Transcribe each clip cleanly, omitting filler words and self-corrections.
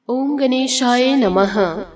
ओम गणेशाय नमः।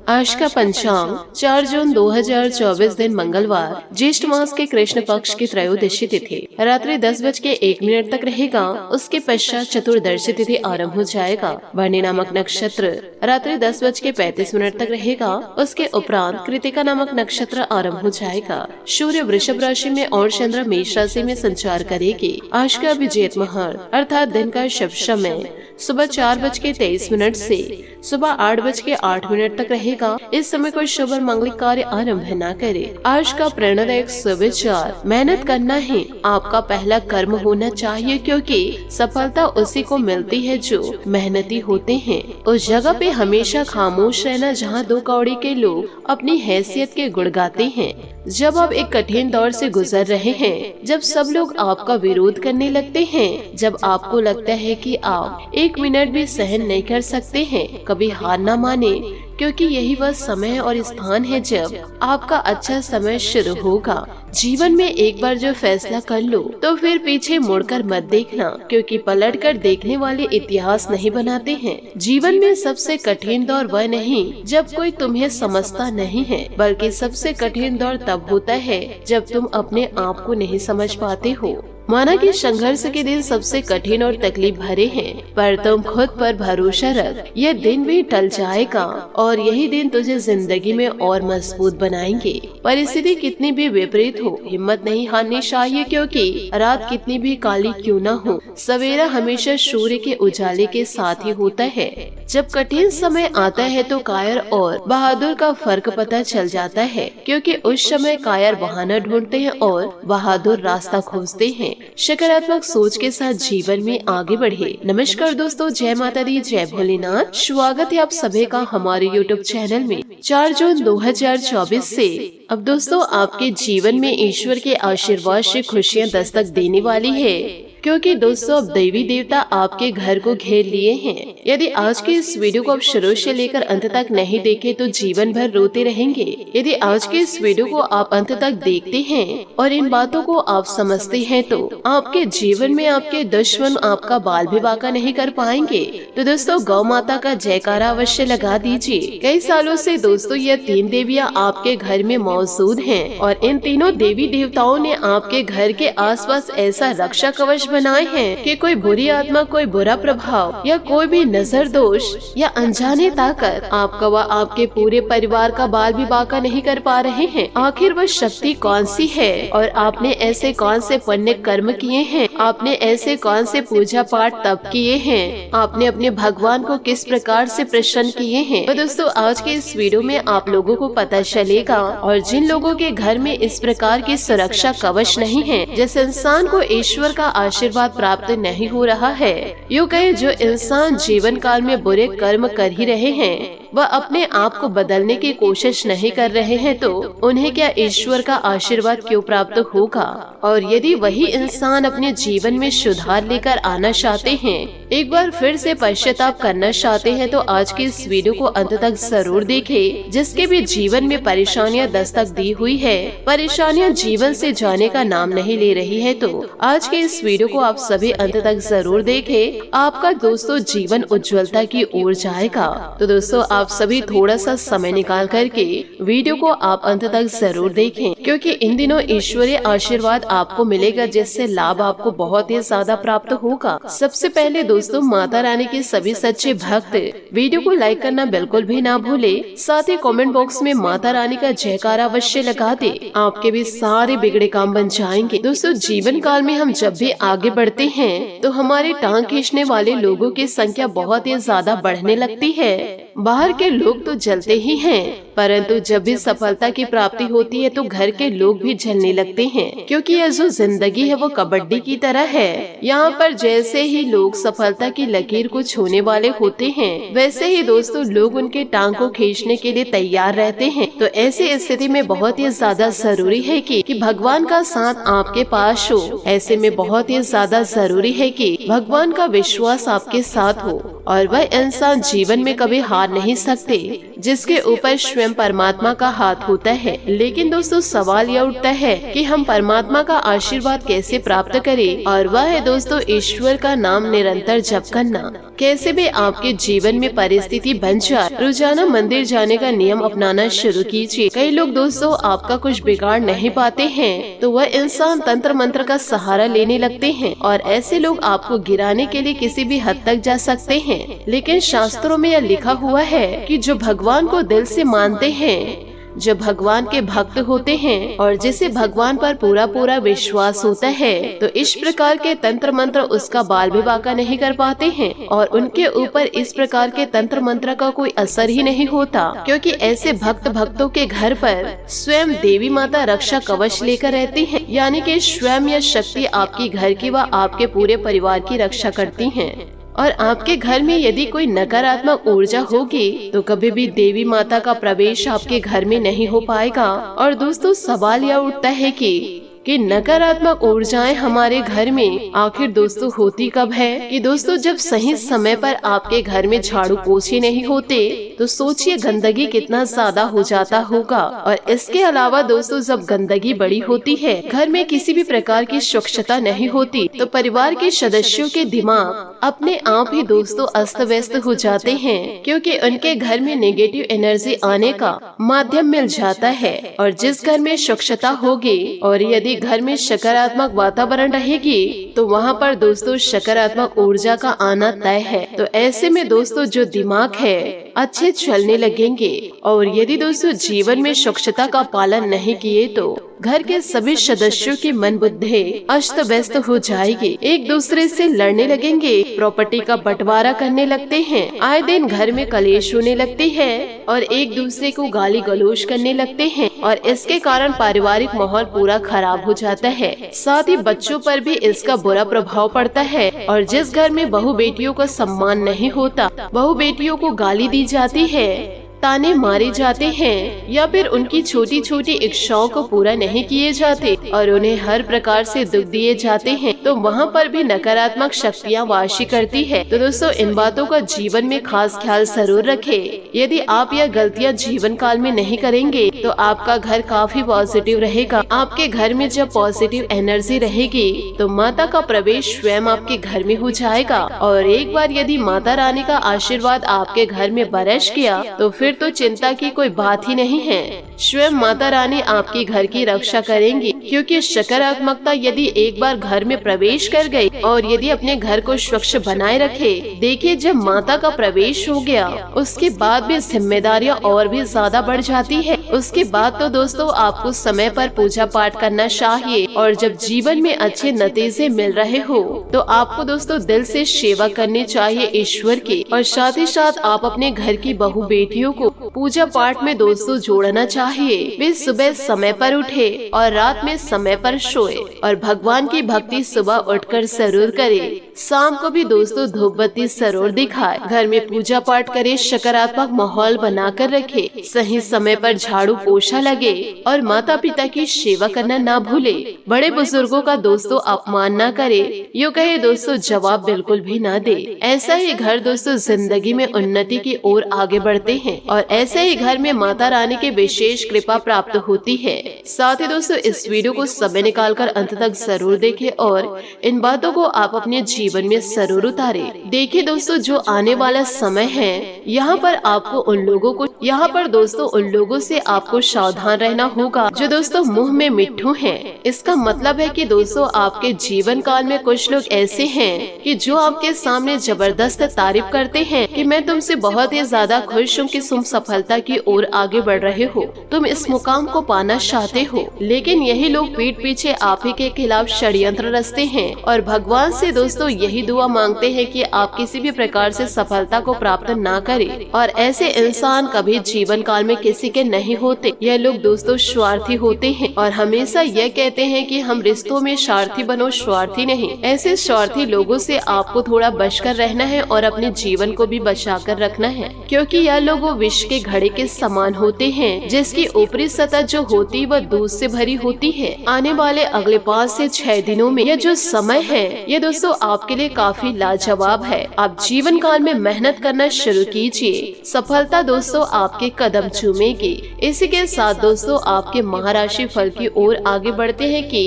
आज का पंचांग 4 जून 2024 दिन मंगलवार, ज्येष्ठ मास के कृष्ण पक्ष की त्रयोदशी तिथि रात्रि 10:01 तक रहेगा। उसके पश्चात चतुर्दशी तिथि आरंभ हो जाएगा। भरणी नामक नक्षत्र रात्रि 10:35 तक रहेगा। उसके उपरांत कृतिका नामक नक्षत्र आरंभ हो जाएगा। सूर्य वृषभ राशि में और चंद्र मेष राशि में संचार करेगी। आज का अभिजीत मुहूर्त अर्थात दिन का शुभ समय सुबह 4:23 से सुबह 8:08 तक रहेगा। इस समय कोई शुभ और मांगलिक कार्य आरंभ न करे। आज का प्रेरणादायक सुविचार, मेहनत करना ही आपका पहला कर्म होना चाहिए, क्योंकि सफलता उसी को मिलती है जो मेहनती होते हैं। उस जगह पे हमेशा खामोश रहना जहाँ 2 कौड़ी के लोग अपनी हैसियत के गुण गाते हैं। जब आप एक कठिन दौर से गुजर रहे हैं, जब सब लोग आपका विरोध करने लगते हैं, जब आपको लगता है कि आप 1 मिनट भी सहन नहीं कर सकते हैं, कभी हार ना माने, क्योंकि यही वह समय और स्थान है जब आपका अच्छा समय शुरू होगा। जीवन में एक बार जो फैसला कर लो तो फिर पीछे मुड़कर मत देखना, क्योंकि पलटकर देखने वाले इतिहास नहीं बनाते हैं। जीवन में सबसे कठिन दौर वह नहीं जब कोई तुम्हें समझता नहीं है, बल्कि सबसे कठिन दौर तब होता है जब तुम अपने आप को नहीं समझ पाते हो। माना कि संघर्ष के दिन सबसे कठिन और तकलीफ भरे हैं, पर तुम खुद पर भरोसा रख, यह दिन भी टल जाएगा और यही दिन तुझे जिंदगी में और मजबूत बनाएंगे। परिस्थिति कितनी भी विपरीत हो, हिम्मत नहीं हारनी चाहिए, क्योंकि रात कितनी भी काली क्यों न हो, सवेरा हमेशा सूर्य के उजाले के साथ ही होता है। जब कठिन समय आता है तो कायर और बहादुर का फर्क पता चल जाता है, क्योंकि उस समय कायर बहाना ढूंढते हैं और बहादुर रास्ता खोजते हैं। सकारात्मक सोच के साथ जीवन में आगे बढ़े। नमस्कार दोस्तों, जय माता दी, जय भोलेनाथ। स्वागत है आप सभी का हमारे YouTube चैनल में। 4 जून 2024 से अब दोस्तों आपके जीवन में ईश्वर के आशीर्वाद से खुशियाँ दस्तक देने वाली है, क्योंकि दोस्तों अब देवी देवता आपके घर को घेर लिए हैं। यदि आज के इस वीडियो को आप शुरू से लेकर अंत तक नहीं देखे तो जीवन भर रोते रहेंगे। यदि आज के इस वीडियो को आप अंत तक देखते हैं और इन बातों को आप समझते हैं तो आपके जीवन में आपके दुश्मन आपका बाल भी बांका नहीं कर पाएंगे। तो दोस्तों गौ माता का जयकारा अवश्य लगा दीजिए। कई सालों से दोस्तों यह 3 देवियाँ आपके घर में मौजूद हैं और इन तीनों देवी देवताओं ने आपके घर के आसपास ऐसा रक्षा कवच बनाए हैं कि कोई बुरी आत्मा, कोई बुरा प्रभाव या कोई भी नजर दोष या अनजाने ताकत आपका व आपके पूरे परिवार का बाल भी बांका नहीं कर पा रहे हैं। आखिर वह शक्ति कौन सी है और आपने ऐसे कौन से पुण्य कर्म किए हैं, आपने ऐसे कौन से पूजा पाठ तप किए हैं, आपने अपने भगवान को किस प्रकार से प्रसन्न किए हैं। तो दोस्तों आज के इस वीडियो में आप लोगों को पता चलेगा। और जिन लोगों के घर में इस प्रकार की सुरक्षा कवच नहीं है, जिस इंसान को ईश्वर का आशीर्वाद प्राप्त नहीं हो रहा है, यूँ कहे जो इंसान जीवन काल में बुरे कर्म कर ही रहे हैं, वह अपने आप को बदलने की कोशिश नहीं कर रहे हैं, तो उन्हें क्या ईश्वर का आशीर्वाद क्यों प्राप्त होगा। और यदि वही इंसान अपने जीवन में सुधार लेकर आना चाहते हैं, एक बार फिर से पश्चाताप करना चाहते हैं, तो आज की इस वीडियो को अंत तक जरूर देखें। जिसके भी जीवन में परेशानियां दस्तक दी हुई है, परेशानियां जीवन से जाने का नाम नहीं ले रही है, तो आज के इस वीडियो को आप सभी अंत तक जरूर देखें। आपका दोस्तों जीवन उज्ज्वलता की ओर जाएगा। तो दोस्तों आप सभी थोड़ा सा समय निकाल करके वीडियो को आप अंत तक जरूर देखें, क्योंकि इन दिनों ईश्वरीय आशीर्वाद आपको मिलेगा, जिससे लाभ आपको बहुत ही ज्यादा प्राप्त होगा। सबसे पहले दोस्तों माता रानी के सभी सच्चे भक्त वीडियो को लाइक करना बिल्कुल भी ना भूले। साथ ही कमेंट बॉक्स में माता रानी का जयकारा अवश्य लगा दे। आपके भी सारे बिगड़े काम बन जाएंगे। दोस्तों जीवन काल में हम जब भी आगे बढ़ते हैं तो हमारे टांग खींचने वाले लोगों की संख्या बहुत ही ज्यादा बढ़ने लगती है। बाहर के लोग तो जलते ही हैं, परंतु जब भी सफलता की प्राप्ति होती है तो घर के लोग भी जलने लगते हैं, क्योंकि यह जो जिंदगी है वो कबड्डी की तरह है। यहाँ पर जैसे ही लोग सफलता की लकीर को छूने वाले होते हैं, वैसे ही दोस्तों लोग उनके टांग को खींचने के लिए तैयार रहते हैं। तो ऐसी स्थिति में बहुत ही ज्यादा जरूरी है कि भगवान का साथ आपके पास हो। ऐसे में बहुत ही ज्यादा जरूरी है कि भगवान का विश्वास आपके साथ हो। और वह इंसान जीवन में कभी हार नहीं सकते जिसके ऊपर स्वयं परमात्मा का हाथ होता है। लेकिन दोस्तों सवाल यह उठता है कि हम परमात्मा का आशीर्वाद कैसे प्राप्त करें, और वह है दोस्तों ईश्वर का नाम निरंतर जप करना। कैसे भी आपके जीवन में परिस्थिति बन जाए, रोजाना मंदिर जाने का नियम अपनाना शुरू कीजिए। कई लोग दोस्तों आपका कुछ बिगाड़ नहीं पाते हैं तो वह इंसान तंत्र मंत्र का सहारा लेने लगते हैं, और ऐसे लोग आपको गिराने के लिए किसी भी हद तक जा सकते हैं। लेकिन शास्त्रों में यह लिखा हुआ है कि जो भगवान को दिल से मानते हैं, जो भगवान के भक्त होते हैं और जिसे भगवान पर पूरा पूरा विश्वास होता है, तो इस प्रकार के तंत्र मंत्र उसका बाल भी बांका नहीं कर पाते हैं, और उनके ऊपर इस प्रकार के तंत्र मंत्र का कोई असर ही नहीं होता, क्योंकि ऐसे भक्तों के घर पर स्वयं देवी माता रक्षा कवच लेकर रहती है। यानी कि स्वयं यह शक्ति आपकी घर की व आपके पूरे परिवार की रक्षा करती है। और आपके घर में यदि कोई नकारात्मक ऊर्जा होगी तो कभी भी देवी माता का प्रवेश आपके घर में नहीं हो पाएगा। और दोस्तों सवाल यह उठता है कि नकारात्मक ऊर्जाएं हमारे घर में आखिर दोस्तों होती कब है? कि दोस्तों जब सही समय पर आपके घर में झाड़ू पोछे नहीं होते तो सोचिए गंदगी कितना ज्यादा हो जाता होगा। और इसके अलावा दोस्तों जब गंदगी बड़ी होती है, घर में किसी भी प्रकार की स्वच्छता नहीं होती, तो परिवार के सदस्यों के दिमाग अपने आप ही दोस्तों अस्त व्यस्त हो जाते हैं, क्योंकि उनके घर में नेगेटिव एनर्जी आने का माध्यम मिल जाता है। और जिस घर में स्वच्छता होगी और यदि घर में सकारात्मक वातावरण रहेगी तो वहाँ पर दोस्तों सकारात्मक ऊर्जा का आना तय है। तो ऐसे में दोस्तों जो दिमाग है अच्छे चलने लगेंगे। और यदि दोस्तों जीवन में स्वच्छता का पालन नहीं किए तो घर के सभी सदस्यों की मन बुद्धि अस्त व्यस्त हो जाएगी, एक दूसरे से लड़ने लगेंगे, प्रॉपर्टी का बंटवारा करने लगते हैं, आए दिन घर में कलेश होने लगती है और एक दूसरे को गाली गलौज करने लगते हैं, और इसके कारण पारिवारिक माहौल पूरा खराब हो जाता है। साथ ही बच्चों पर भी इसका बुरा प्रभाव पड़ता है। और जिस घर में बहू बेटियों का सम्मान नहीं होता, बहू बेटियों को गाली दी जाती है, ताने मारे जाते हैं, या फिर उनकी छोटी छोटी इच्छाओं को पूरा नहीं किए जाते और उन्हें हर प्रकार से दुख दिए जाते हैं, तो वहाँ पर भी नकारात्मक शक्तियाँ वासी करती है। तो दोस्तों इन बातों का जीवन में खास ख्याल जरूर रखें। यदि आप यह गलतियाँ जीवन काल में नहीं करेंगे तो आपका घर काफी पॉजिटिव रहेगा। आपके घर में जब पॉजिटिव एनर्जी रहेगी तो माता का प्रवेश स्वयं आपके घर में हो जाएगा। और एक बार यदि माता रानी का आशीर्वाद आपके घर में बरस गया तो फिर तो चिंता की कोई बात ही नहीं है। स्वयं माता रानी आपकी घर की रक्षा करेंगी, क्योंकि सकारात्मकता यदि एक बार घर में प्रवेश कर गई और यदि अपने घर को स्वच्छ बनाए रखे, देखिए जब माता का प्रवेश हो गया उसके बाद भी जिम्मेदारियां और भी ज्यादा बढ़ जाती है। उसके बाद तो दोस्तों आपको समय पर पूजा पाठ करना चाहिए, और जब जीवन में अच्छे नतीजे मिल रहे हो तो आपको दोस्तों दिल से सेवा करनी चाहिए ईश्वर की। और साथ ही साथ आप अपने घर की बहू बेटियों को पूजा पाठ में दोस्तों जोड़ना चाहिए। वे सुबह समय पर उठे और रात में समय पर सोए, और भगवान की भक्ति सुबह उठकर जरूर करे। शाम को भी दोस्तों धूप बत्ती जरूर दिखाए, घर में पूजा पाठ करे, सकारात्मक माहौल बनाकर रखे, सही समय पर झाड़ू पोछा लगे और माता पिता की सेवा करना ना भूले। बड़े बुजुर्गों का दोस्तों अपमान न करे, यूँ कहे दोस्तों जवाब बिल्कुल भी ना दे। ऐसा ही घर दोस्तों जिंदगी में उन्नति की ओर आगे बढ़ते हैं, और ऐसे ही घर में माता रानी की विशेष कृपा प्राप्त होती है। साथ ही दोस्तों इस वीडियो को समय निकालकर अंत तक जरूर देखें और इन बातों को आप अपने जीवन में जरूर उतारे। देखिए दोस्तों जो आने वाला समय है, यहाँ पर दोस्तों उन लोगों से आपको सावधान रहना होगा जो दोस्तों मुंह में मिट्ठू हैं। इसका मतलब है कि दोस्तों आपके जीवन काल में कुछ लोग ऐसे हैं कि जो आपके सामने जबरदस्त तारीफ करते हैं कि मैं तुमसे बहुत ही ज्यादा खुश हूँ कि तुम सफलता की ओर आगे बढ़ रहे हो, तुम इस मुकाम को पाना चाहते हो। लेकिन यही लोग पीठ पीछे आप ही के खिलाफ षड्यंत्र रचते हैं और भगवान से दोस्तों यही दुआ मांगते हैं कि आप किसी भी प्रकार से सफलता को प्राप्त ना करें। और ऐसे इंसान कभी जीवन काल में किसी के नहीं होते। यह लोग दोस्तों स्वार्थी होते हैं और हमेशा यह कहते हैं कि हम रिश्तों में स्वार्थी बनो, स्वार्थी नहीं। ऐसे स्वार्थी लोगों से आपको थोड़ा बचकर रहना है और अपने जीवन को भी बचा कर रखना है, क्योंकि यह लोग विष के के घड़े के समान होते हैं, जिसकी ऊपरी सतह जो होती वह दूध से भरी होती है। आने वाले अगले 5 से 6 दिनों में यह जो समय है ये दोस्तों आपके लिए काफी लाजवाब है। आप जीवन काल में मेहनत करना शुरू कीजिए, सफलता दोस्तों आपके कदम चूमेगी। इसी के साथ दोस्तों आपके महाराशि फल की ओर आगे बढ़ते हैं कि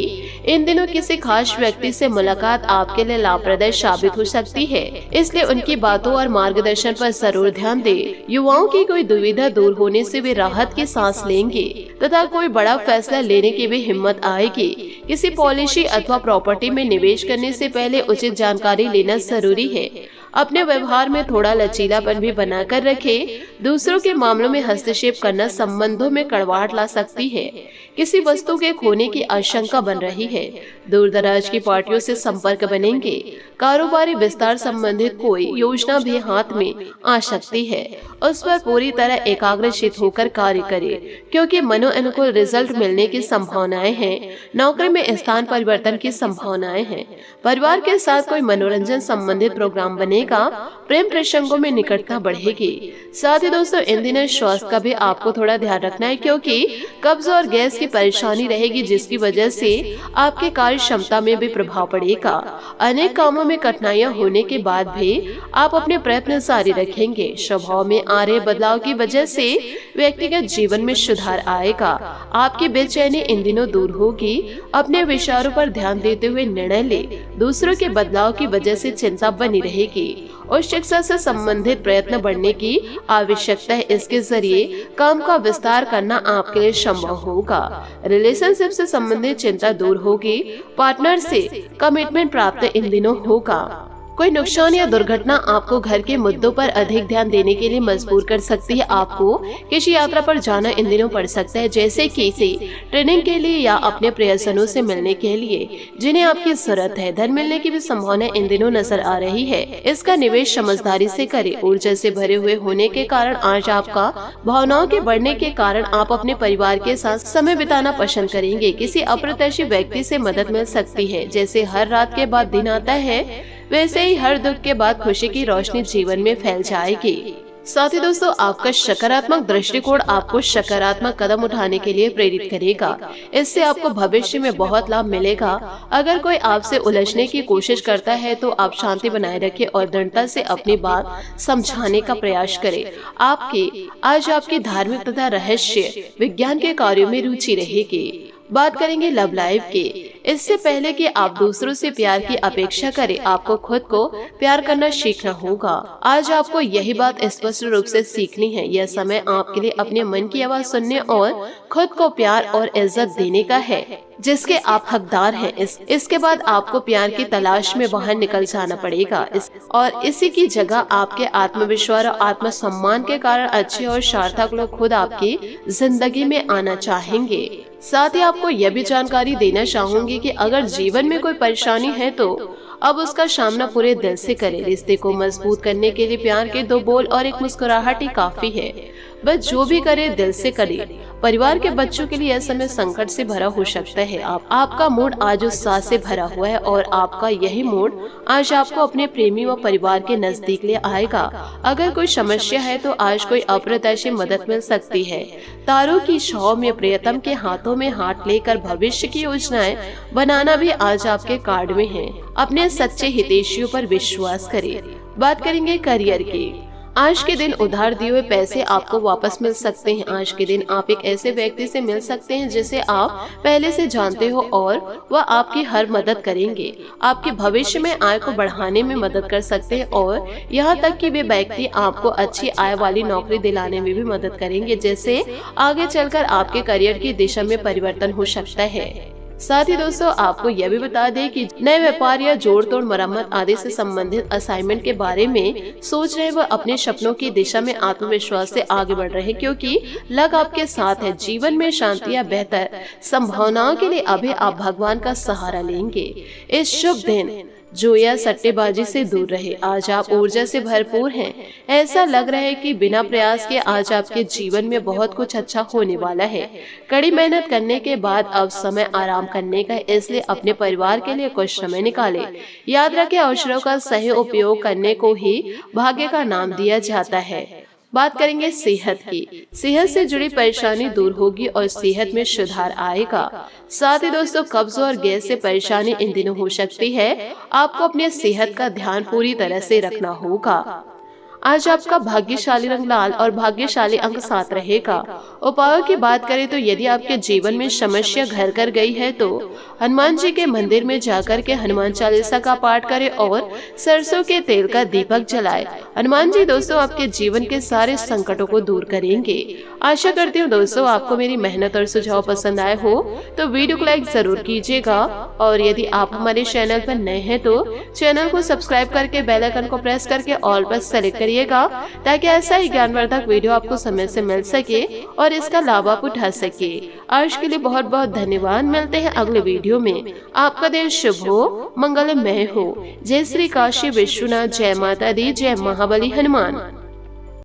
इन दिनों किसी खास व्यक्ति से मुलाकात आपके लिए लाभप्रद साबित हो सकती है, इसलिए उनकी बातों और मार्गदर्शन पर जरूर ध्यान दें। युवाओं की कोई दुविधा दूर होने से वे राहत की सांस लेंगे तथा कोई बड़ा फैसला लेने की भी हिम्मत आएगी। किसी पॉलिसी अथवा प्रॉपर्टी में निवेश करने से पहले उचित जानकारी लेना जरूरी है। अपने व्यवहार में थोड़ा लचीलापन भी बनाकर रखें। दूसरों के मामलों में हस्तक्षेप करना संबंधों में कड़वाहट ला सकती है। किसी वस्तु के खोने की आशंका बन रही है। दूर दराज की पार्टियों से संपर्क बनेंगे। कारोबारी विस्तार संबंधित कोई योजना भी हाथ में आ सकती है। उस पर पूरी तरह एकाग्रचित होकर कार्य करें, क्योंकि मनोनुकूल रिजल्ट मिलने की संभावनाएं हैं। नौकरी में स्थान परिवर्तन की संभावनाएं हैं। परिवार के साथ कोई मनोरंजन संबंधित प्रोग्राम बनेगा। प्रेम प्रसंगों में निकटता बढ़ेगी। साथ ही दोस्तों इन दिनों स्वास्थ्य का भी आपको थोड़ा ध्यान रखना है, क्योंकि कब्ज और गैस की परेशानी रहेगी, जिसकी वजह से आपके कार्य क्षमता में भी प्रभाव पड़ेगा। अनेक कामों में कठिनाइयां होने के बाद भी आप अपने प्रयत्न जारी रखेंगे। स्वभाव में आ रहे बदलाव की वजह से व्यक्तिगत जीवन में सुधार आएगा। आपकी बेचैनी इन दिनों दूर होगी। अपने विचारों पर ध्यान देते हुए निर्णय ले। दूसरों के बदलाव की वजह से चिंता बनी रहेगी और शिक्षा से संबंधित प्रयत्न बढ़ने की आवश्यकता है। इसके जरिए काम का विस्तार करना आपके लिए संभव होगा। रिलेशनशिप से संबंधित चिंता दूर होगी। पार्टनर से कमिटमेंट प्राप्त इन दिनों होगा। कोई नुकसान या दुर्घटना आपको घर के मुद्दों पर अधिक ध्यान देने के लिए मजबूर कर सकती है। आपको किसी यात्रा पर जाना इन दिनों पड़ सकता है, जैसे किसी ट्रेनिंग के लिए या अपने प्रियजनों से मिलने के लिए जिन्हें आपकी जरूरत है। धन मिलने की भी संभावना इन दिनों नजर आ रही है। इसका निवेश समझदारी से करें। ऊर्जा से भरे हुए होने के कारण आज आपका भावनाओं के बढ़ने के कारण आप अपने परिवार के साथ समय बिताना पसंद करेंगे। किसी अप्रत्याशित व्यक्ति से मदद मिल सकती है। जैसे हर रात के बाद दिन आता है, वैसे ही हर दुख के बाद खुशी की रोशनी जीवन में फैल जाएगी। साथ ही दोस्तों आपका सकारात्मक दृष्टिकोण आपको सकारात्मक कदम उठाने के लिए प्रेरित करेगा। इससे आपको भविष्य में बहुत लाभ मिलेगा। अगर कोई आपसे उलझने की कोशिश करता है तो आप शांति बनाए रखें और दृढ़ता से अपनी बात समझाने का प्रयास करें। आज आपकी धार्मिक तथा रहस्य विज्ञान के कार्यों में रुचि रहेगी। बात करेंगे लव लाइफ की। इससे पहले कि आप दूसरों से प्यार की अपेक्षा करें, आपको खुद को प्यार करना सीखना होगा। आज आपको यही बात स्पष्ट रूप से सीखनी है। यह समय आपके लिए अपने मन की आवाज सुनने और खुद को प्यार और इज्जत देने का है जिसके आप हकदार हैं। इसके बाद आपको प्यार की तलाश में बाहर निकल जाना पड़ेगा और इसी की जगह आपके आत्मविश्वास और आत्मसम्मान के कारण अच्छे और सार्थक लोग खुद आपकी जिंदगी में आना चाहेंगे। साथ ही आपको यह भी जानकारी देना चाहूंगी कि अगर जीवन में कोई परेशानी है तो अब उसका सामना पूरे दिल से करें। रिश्ते को मजबूत करने के लिए प्यार के 2 बोल और एक मुस्कुराहट ही काफी है। बस जो भी करे दिल से करे। परिवार के बच्चों के लिए यह समय संकट से भरा हो सकता है। आपका मूड आज उत्साह से भरा हुआ है और आपका यही मूड आज आपको अपने प्रेमी व परिवार के नजदीक ले आएगा। अगर कोई समस्या है तो आज कोई अप्रत्याशित मदद मिल सकती है। तारों की छांव में प्रियतम के हाथों में हाथ लेकर भविष्य की योजनाएं बनाना भी आज आपके कार्ड में है। अपने सच्चे हितैषियों पर विश्वास करें। बात करेंगे करियर की। आज के दिन उधार दिए हुए पैसे आपको वापस मिल सकते हैं। आज के दिन आप एक ऐसे व्यक्ति से मिल सकते हैं जिसे आप पहले से जानते हो और वह आपकी हर मदद करेंगे। आपके भविष्य में आय को बढ़ाने में मदद कर सकते हैं और यहाँ तक कि वे व्यक्ति आपको अच्छी आय वाली नौकरी दिलाने में भी मदद करेंगे, जिससे आगे चलकर आपके करियर की दिशा में परिवर्तन हो सकता है। साथ ही दोस्तों आपको यह भी बता दें कि नए व्यापार या जोड़ तोड़ मरम्मत आदि से संबंधित असाइनमेंट के बारे में सोच रहे वह अपने सपनों की दिशा में आत्मविश्वास से आगे बढ़ रहे, क्योंकि लक आपके साथ है। जीवन में शांति या बेहतर संभावनाओं के लिए अभी आप भगवान का सहारा लेंगे। इस शुभ दिन जुआ सट्टेबाजी से दूर रहे। आज आप ऊर्जा से भरपूर हैं। ऐसा लग रहा है कि बिना प्रयास के आज आपके जीवन में बहुत कुछ अच्छा होने वाला है। कड़ी मेहनत करने के बाद अब समय आराम करने का है, इसलिए अपने परिवार के लिए कुछ समय निकालें। याद रखें, अवसरों का सही उपयोग करने को ही भाग्य का नाम दिया जाता है। बात करेंगे सेहत की। सेहत से जुड़ी परेशानी दूर होगी और सेहत में सुधार आएगा। साथ ही दोस्तों, कब्ज और गैस से परेशानी इन दिनों हो सकती है। आपको अपनी सेहत का ध्यान पूरी तरह से रखना होगा। आज आपका भाग्यशाली रंग लाल और भाग्यशाली अंक 7 रहेगा। उपायों की बात करें तो यदि आपके जीवन में समस्या घर कर गई है तो हनुमान जी के मंदिर में जाकर के हनुमान चालीसा का पाठ करें और सरसों के तेल का दीपक जलाएं। हनुमान जी दोस्तों आपके जीवन के सारे संकटों को दूर करेंगे। आशा करती हूँ दोस्तों आपको मेरी मेहनत और सुझाव पसंद आए हो तो वीडियो को लाइक जरूर कीजिएगा, और यदि आप हमारे चैनल पर नए हैं तो चैनल को सब्सक्राइब करके बेल आइकन को प्रेस करके ऑल पर सेलेक्ट करिएगा, ताकि ऐसा ही ज्ञानवर्धक वीडियो आपको समय से मिल सके और इसका लाभ आप उठा सके। आज के लिए बहुत बहुत धन्यवाद। मिलते हैं अगले वीडियो में। आपका दिन शुभ हो, मंगलमय हो। जय श्री काशी विश्वनाथ, जय माता दी, जय महाबली हनुमान।